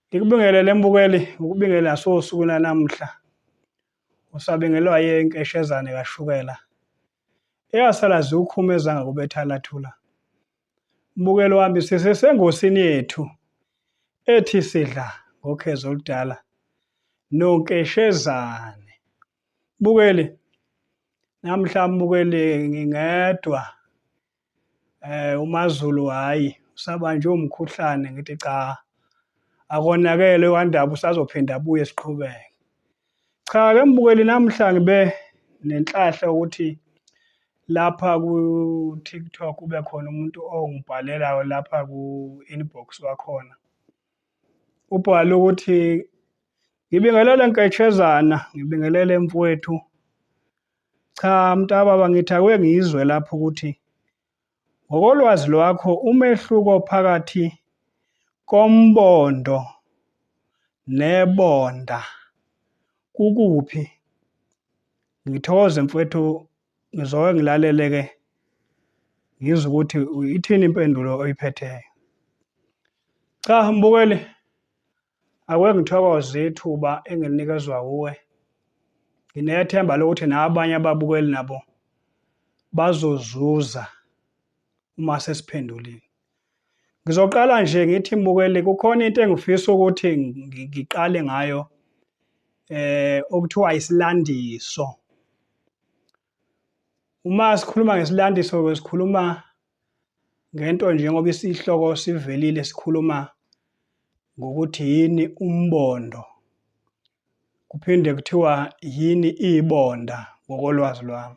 Ngikubingelele mbukeli ukubingelela sosuku namhla. Usabingelwa yenkeshezane kashukela. Eyasala ziukhumeza ngakubethalathula. Mbukeli wami sisesengosini yethu ethi sidla ngokhezo oludala nonkeshezane. Mbukeli namhla mbukeli ngingedwa uMaZulu hayi usabanje umkhuhlane ngithi cha akonakele wandaba usazophinda abuye siqhubeke. Cha ke mbukeli namhla ngibe nenhlahla ukuthi lapha ku TikTok kube khona umuntu ongibhalelayo lapha ku inbox wakhona. Ubhale ukuthi ngibingelele nketshezana, ngibingelele mfowethu. Cha mntababa ngithi ake ngizwe lapho ukuthi ngokolwazi lwakho umehluko phakathi kombondo nebonda kukuphi? Ngithokoze mfowethu ngizoke ngilalele ke ngizwe ukuthi ithini impendulo oyiphetheyo. Cha mbukeli ake ngithokoze ithuba enginikezwa uwe. Nginethemba lokuthi nabanye ababukeli nabo bazozuza uma sesiphendulile. Ngizoqala nje ngithi mbukeli kukhona into engifisa ukuthi ngiqale ngayo okuthiwa isilandiso. Uma sikhuluma ngesilandiso sikhuluma ngento njengoba isihloko sivelile sikhuluma ngokuthi yini umbondo. Kuphinde kuthiwa yini ibonda ngokolwazi lwami.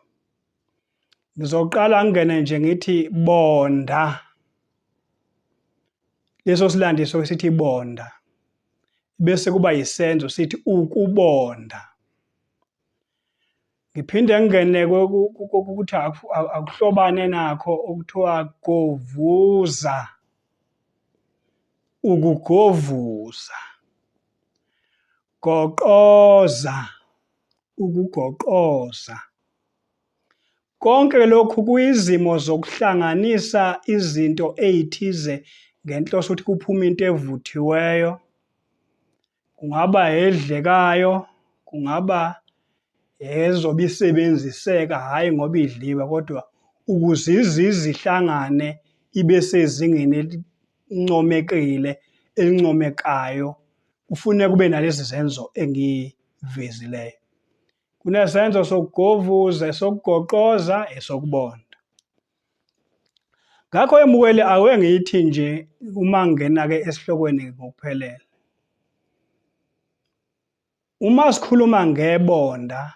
Ngizoqala ngene nje ngithi bonda. Leso silandiso sithi bonda. Bese kuba yisenzo sithi ukubonda. Ngiphinde ngene ukuthi akuhlobane nakho okuthiwa govuza. Ukugovuza. Goqoza. Ukugoqoza. Konke lokhu kuyizimo zokuhlanganisa izinto ezithize ngenhloso ukuthi kuphuma into evuthiweyo. Kungaba edlekayo, kungaba ezobe isebenziseka hayi ngoba idliwe kodwa ukuze izihlangane ibe sezingeni elincomekile elincomekayo kufuneka kube nalezi zenzo engivezileyo. Kunesenzo sokugovuza, sokugoqoza, esokubonda. Ngakho embukeli ake ngithi nje uma ngena ke esihlokweni ngokuphelele. Uma sikhuluma ngebonda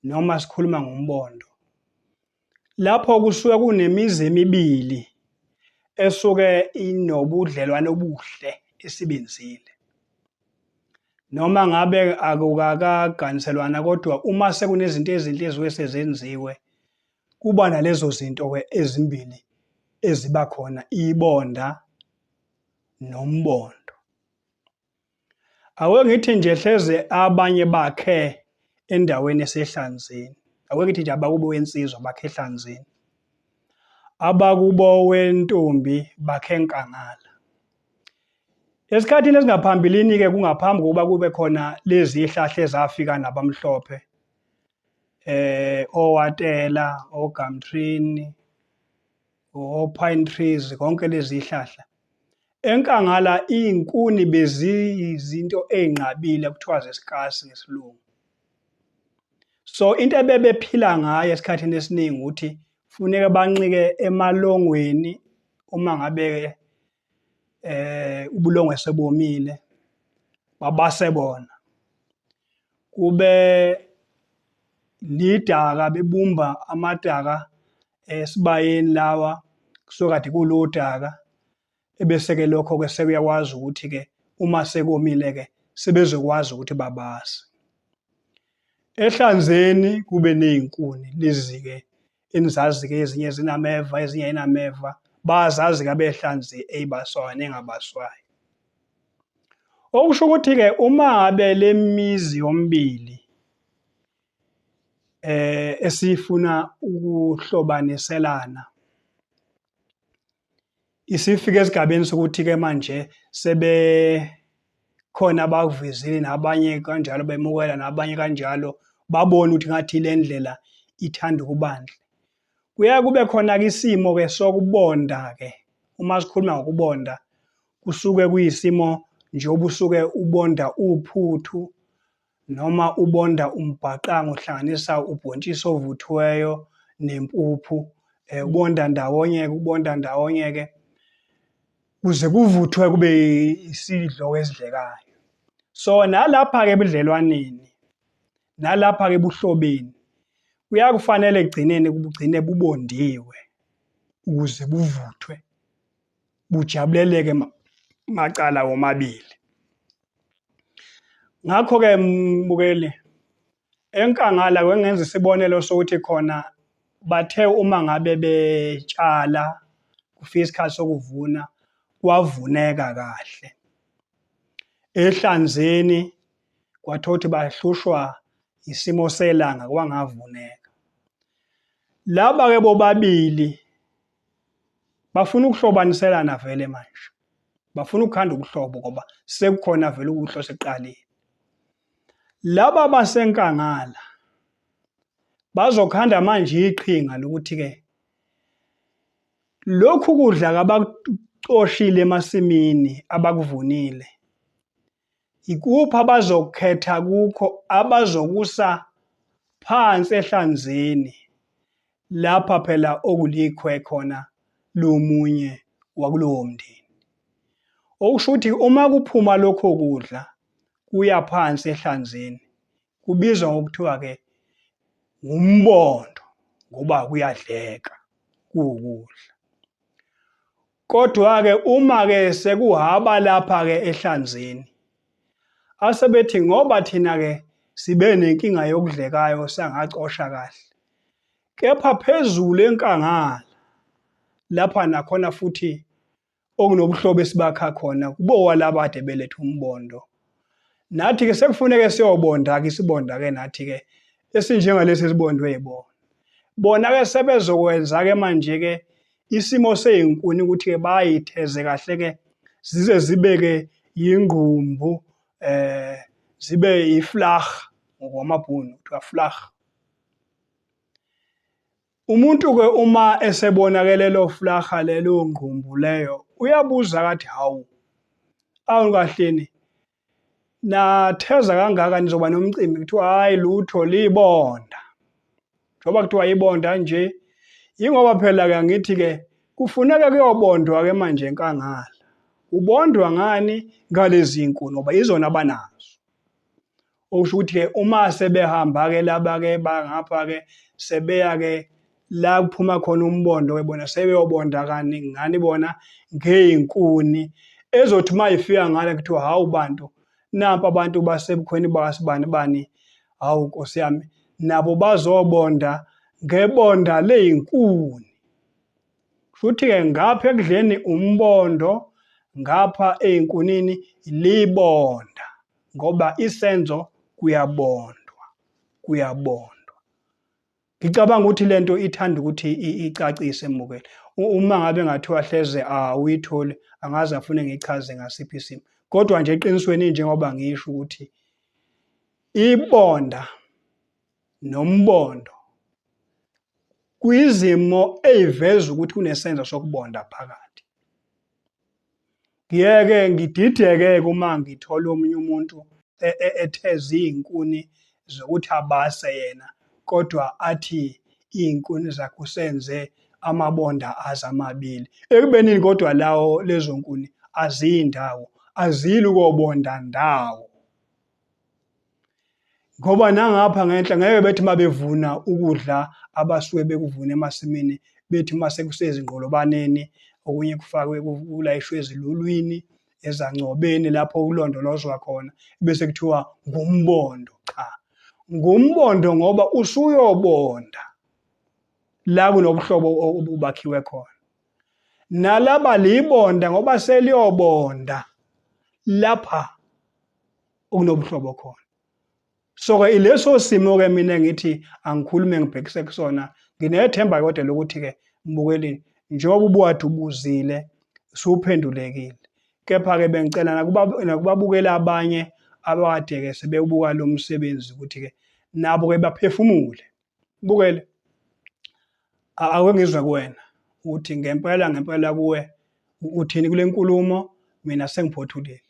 noma sikhuluma ngombondo lapho kusuka kunemizi emibili esuke inobudlelwane obuhle esibenzile. Noma ngabe akukakaganiselwana kodwa uma sekunezinto ezinhle eziwe sezenziwe kuba nalezo zinto ke ezimbili eziba khona ibonda nombondo. Ake ngithi nje hleze abanye bakhe endaweni esehlanzeni. Ake ngithi nje abakubo wensizwa bakhe ehlanzeni. Abakubo wentombi bakhe enkangala. Esikhathini esingaphambilini ke kungaphambi kokuba kube khona lezi ihlahla ezafika nabamhlophe. Owatela, ogumtree, opine trees, konke lezi ihlahla. Enkangala izinkuni beziyizinto ezinqabile kuthiwa zesikasi ngesilungu. So into ebebephila ngayo esikhathini esiningi ukuthi kufuneka bancike emalongweni uma ngabe ubulongwe sebomile babase bona. Kube lidaka bebumba amadaka esibayeni lawa kusokade kulodaka ebese ke lokho ke sekuyakwazi ukuthi ke uma sekomile ke sebezokwazi ukuthi babase. Ehlanzeni kube nezinkuni lezi ke enizazi ke ezinye zinameva ezinye ayinameva bazazi ke abehlanzi ezibaswayo nengabaswayo. Okusho ukuthi-ke uma ngabe le mizi yomibili esifuna ukuhlobaniselana isifike esigabeni sokuthi-ke manje khona abakuvezile nabanye kanjalo bemukela nabanye kanjalo babone ukuthi ngathi le ndlela ithanda ukubandla. Kuya kube khona-ke isimo-ke sokubonda-ke. Uma sikhuluma ngokubonda, kusuke kuyisimo njengoba usuke ubonda uphuthu noma ubonda umbhaqanga uhlanganisa ubhontshisi ovuthiweyo nempuphu, ubonda ndawonye-ke kuze kuvuthwe kube isidlo esidlekayo. So nalapha-ke ebudlelwaneni, nalapha-ke ebuhlobeni, kuyakufanele ekugcineni bugcine bubondiwe ukuze buvuthwe, bujabuleleke macala womabili. Ngakho-ke mbukeli, enkangala kwengenza isibonelo sokuthi khona bathe uma ngabe betshala kufika isikhathi sokuvuna, kwavuneka kahle. Ehlanzeni kwathiwa ukuthi bahlushwa isimo selanga kwangavuneka. Laba-ke bobabili bafuna ukuhlobaniselana vele manje. Bafuna ukukhanda ubuhlobo ngoba sekukhona vele ukuhlo seqalile. Laba basenkangala bazokhanda manje iqhinga lokuthi-ke lokhu kudla abakucoshile emasimini abakuvunile, ikuphi abazokhetha kukho abazokusa phansi ehlanzeni lapha phela okulikhwe khona lomunye wakulowo mndeni. Okusho ukuthi uma kuphuma lokho kudla kuya phansi ehlanzeni kubizwa ngokuthiwa-ke ngumbondo ngoba kuyadleka kuwukudla. Kodwa-ke uma-ke sekuhaba lapha-ke ehlanzeni, asebethi ngoba thina-ke sibe nenkinga yokudlekayo sangacosha kahle. Kepha phezulu enkangala lapha nakhona futhi okunobuhlobo esibakha khona kubowa laba ade beletha umbondo. Nathi-ke sekufuneke siyobonda-ke isibonda-ke nathi-ke esinjengalesi esibondwe yibona. Bona-ke sebezokwenza-ke manje-ke isimo seyinkuni ukuthi-ke bayitheze kahle-ke zize zibe-ke yingqumbu, zibe yiflag ngokwamabhunu kuthiwa flag. Umuntu-ke uma esebonakele lelo flaga lelo ngqumbu leyo uyabuza kathi hawu, kahleni natheza kangaka nizoba nomcimbi kuthiwa hayi lutho libonda. Njoba kuthiwa ibonda nje, yingoba phela-ke ngithi-ke kufuneka kuyobondwa-ke manje enkangala. Ubondwa ngani? Ngalezi nkuni ngoba izona abanazo. Okusho ukuthi-ke uma sebehamba-ke laba-ke bangapha-ke sebeya-ke la kuphuma khona umbondo-ke bona sebeyobonda ngani bona ngey'nkuni ezothi uma ifika ngale kuthiwa hawu bantu, nampa abantu basebukhweni bakasibani bani, hawu Nkosi yami, nabo bazobonda ngebonda ley'nkuni. Futhi-ke ngapha ekudleni umbondo, ngapha ey'nkunini libonda ngoba isenzo kuyabondwa, kuyabondwa. Ngicabanga ukuthi lento ithanda ukuthi icacise mbukeli. Uma ngabe ngathiwa hleze uyithole angaze afune ngichaze ngasiphi isimo. Kodwa nje eqinisweni njengoba ngisho ukuthi ibonda nombondo kuyizimo ey'veza ukuthi kunesenzo sokubonda phakathi. Ngiyeke ngidideke uma ngithola omunye umuntu etheza iy'nkuni zokuthi abase yena, kodwa athi iy'nkuni zakhe usenze amabonda azo amabili. Ekubenini kodwa lezo nkuni aziyindawo, azili ukobonda ndawo. Ngoba nangapha ngenhla ngeke bethi uma bevuna ukudla abasuke bekuvuna emasimini, bethi uma sekusezingqolobaneni, okunye kufakwe kulayishwe ezilulwini, ezancobeni lapho kulondolozwa khona, bese kuthiwa ngumbondo. Cha, ngumbondo ngoba usuyobonda la kunobuhlobo obubakhiwe khona. Nalaba libonda ngoba seliyobonda lapha okunobuhlobo khona. So-ke ileso simo-ke mina ngithi angikhulume ngibhekise kusona, nginethemba kodwa lokuthi-ke mbukeli, njengoba ubukade ubuzile usuphendulekile. Kepha-ke bengicela nakubabukela abanye abakade-ke sebewubuka lo msebenzi ukuthi-ke nabo-ke baphefumule. Bukele, ake ngizwe kuwena ukuthi ngempela kuwe uthini kule nkulumo, mina sengiphothulile.